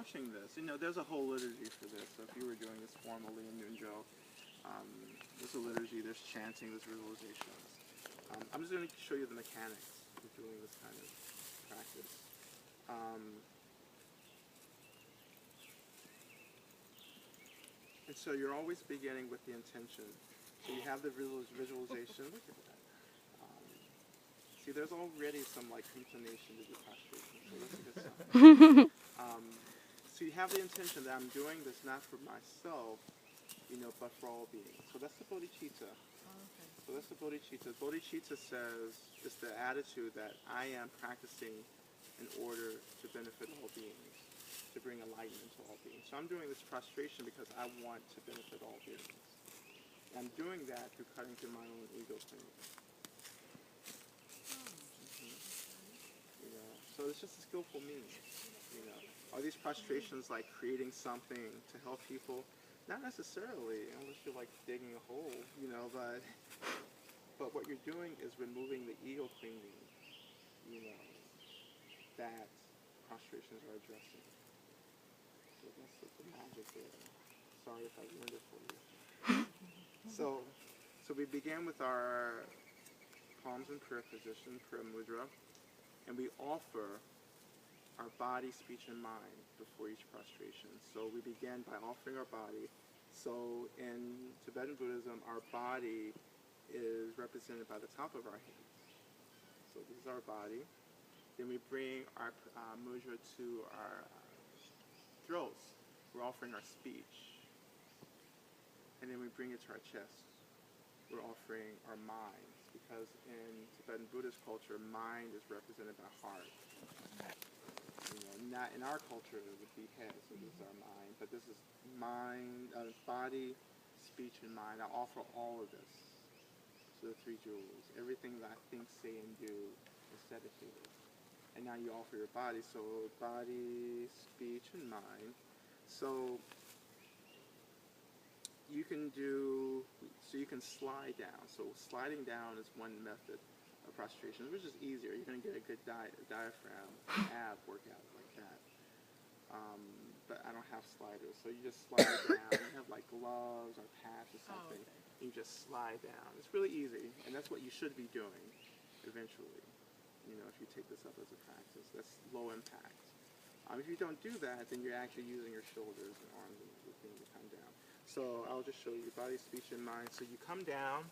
approaching this, there's a whole liturgy for this. So if you were doing this formally in Nunjo, there's a liturgy, there's chanting, there's visualizations. I'm just going to show you the mechanics of doing this kind of practice. And so you're always beginning with the intention. So you have the visualization. Look at that. See, there's already some inclination to do prostration, so that's a good sign. So you have the intention that I'm doing this not for myself, but for all beings. So that's the bodhicitta. Okay. So that's the bodhicitta. Bodhicitta says, it's the attitude that I am practicing in order to benefit all beings, to bring enlightenment to all beings. So I'm doing this prostration because I want to benefit all beings. And I'm doing that through cutting through my own ego clinging. So it's just a skillful means. Are these prostrations like creating something to help people? Not necessarily, unless you're digging a hole, but what you're doing is removing the ego clinging, that prostrations are addressing. So that's the magic there. Sorry if I ruined it for you. So we began with our palms in prayer position, prayer mudra. And we offer our body, speech, and mind before each prostration. So we begin by offering our body. So in Tibetan Buddhism, our body is represented by the top of our head. So this is our body. Then we bring our mudra to our throats. We're offering our speech. And then we bring it to our chest. We're offering our minds, because in Tibetan Buddhist culture, mind is represented by heart. Not in our culture, it would be head, so this is our mind. But this is mind, body, speech, and mind. I offer all of this to the three jewels. Everything that I think, say, and do is dedicated. And now you offer your body, so body, speech, and mind. So you can slide down. So sliding down is one method of prostration, which is easier. You're going to get a good diaphragm, ab workout like that. But I don't have sliders, so you just slide down. You have gloves or pads or something. Oh, okay. You just slide down. It's really easy, and that's what you should be doing eventually. If you take this up as a practice, that's low impact. If you don't do that, then you're actually using your shoulders and arms and everything to come down. So I'll just show you body, speech, and mind. So you come down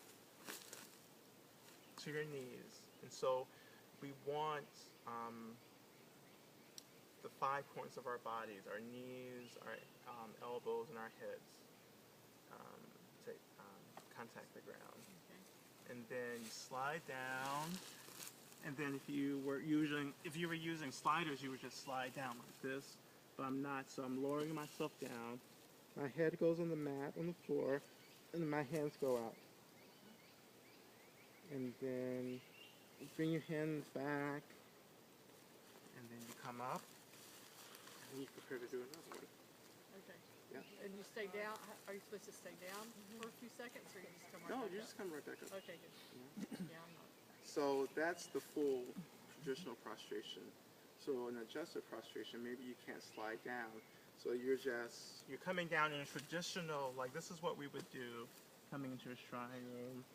to your knees. And so we want the 5 points of our bodies, our knees, our elbows, and our heads to contact the ground. Okay. And then you slide down. And then if you were using sliders, you would just slide down like this. But I'm not, so I'm lowering myself down. My head goes on the mat, on the floor, and then my hands go out. And then you bring your hands back, and then you come up, and you prepare to do another one. Okay. Yeah. And you stay down. Are you supposed to stay down for a few seconds, or you just come right No, back you up? just come right back up. Okay, good. Yeah. Yeah, I'm not. So that's the full traditional prostration. So an adjusted prostration, maybe you can't slide down. So you're coming down in a traditional, this is what we would do, coming into a shrine room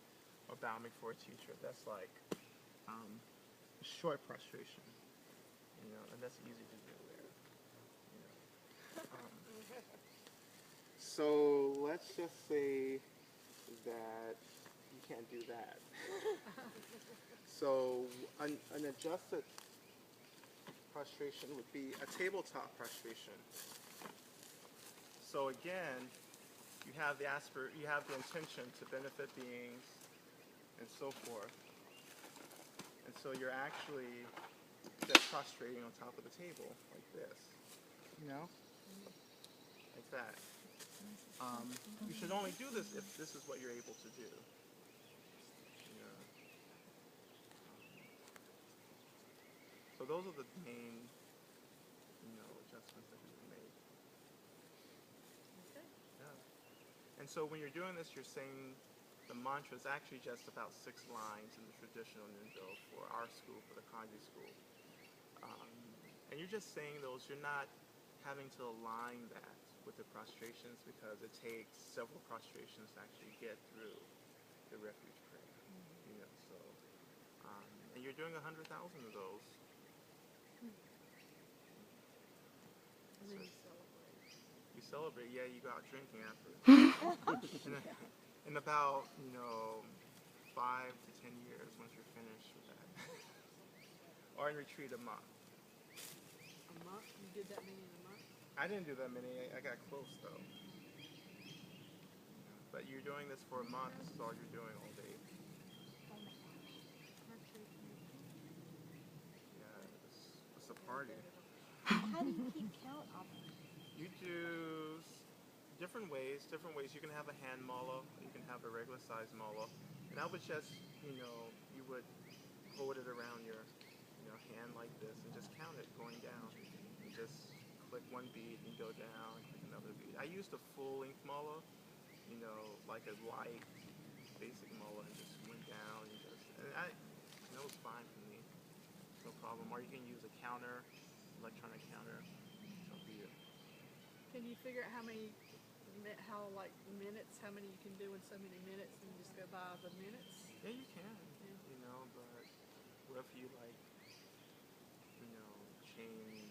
or bowing before a teacher. That's a short prostration, and that's easy to do there. So let's just say that you can't do that. So an adjusted prostration would be a tabletop prostration. So again, you have the intention to benefit beings and so forth. And so you're actually just prostrating on top of the table like this. Like that. You should only do this if this is what you're able to do. So those are the main, adjustments that you would make. Okay. Yeah. And so when you're doing this, you're saying the mantra is actually just about 6 lines in the traditional Nunjo for our school, for the Kagyu school. And you're just saying those. You're not having to align that with the prostrations because it takes several prostrations to actually get through the refuge prayer. You know, so and you're doing 100,000 of those. And then So you celebrate. you celebrate, yeah. You go out drinking after. In about 5 to 10 years, once you're finished with that, or in retreat a month. A month? You did that many in a month? I didn't do that many. I got close though. But you're doing this for a month. This is all you're doing all day. Yeah, it's a party. How do you keep count on it? You do different ways. You can have a hand mala. You can have a regular size mala. And I would just, you would hold it around your, hand like this and just count it going down. You just click one bead and go down, click another bead. I used a full length mala, like a light basic mala, and just went down and it was fine for me. No problem. Or you can use a counter, electronic counter. It's up to you. Can you figure out how many minutes, how many you can do in so many minutes, and you just go by the minutes? Yeah, you can. Yeah. But what if you change